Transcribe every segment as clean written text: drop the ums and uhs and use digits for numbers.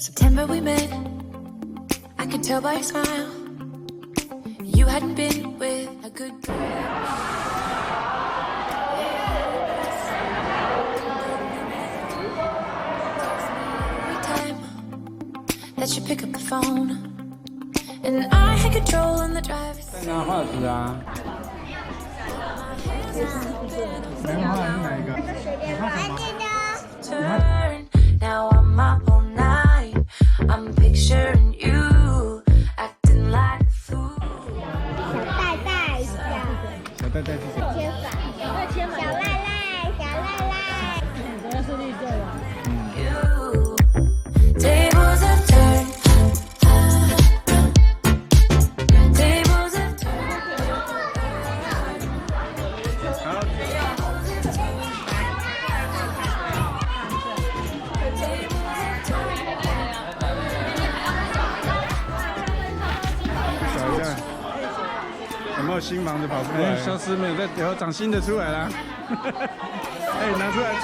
September we met. I could tell by your smile you hadn't been with a good girl. Every time that you pick up the phone, and I had control in the driver's seat. 在拿画纸啊。没有画是哪一个？你画什么？ Turn. Now I'm up all night. I'm picturing you acting like a fool. 带带小，小戴戴是谁？牵法，小赖赖，小赖赖。我要是绿色的。 You. Tables have turned. Tables have turned. 好。 找一下，有没有新房子跑出来？消失没有，以后长新的出来啦。哎，拿出来。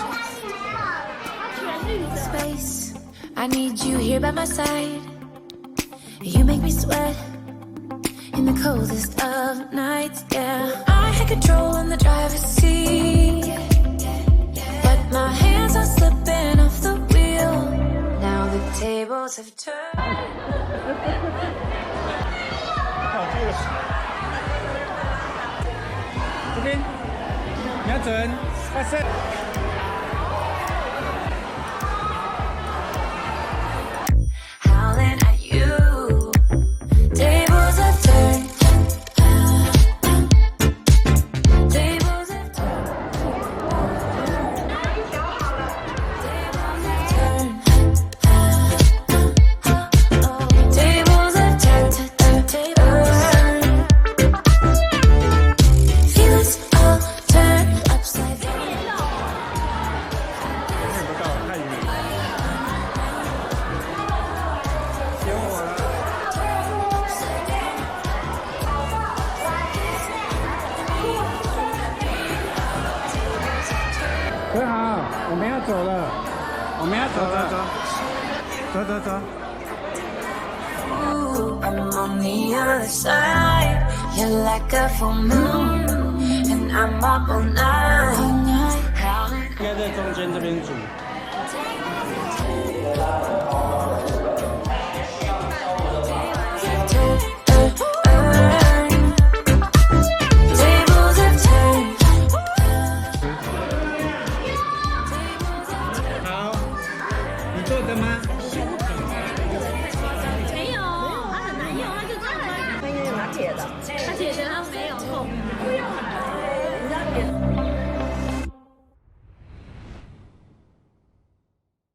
Space. I need you here by my side. You make me sweat in the coldest of nights. Yeah, I had control in the driver's seat, but my hands are slipping off the wheel. Now the tables have turned. 这边，瞄准，发射。 Howling at you. Tables have turned. Tables have turned. Tables have turned. Feelings all turned upside down. 看不到，太远了。点我了。很好，我们要走了，我们要走了，走走走。 Ooh, I'm on the other side. You're like a full moon, and I'm up all night. Howling 应该在中间这边煮。 Tables have turned. 好，你做的吗？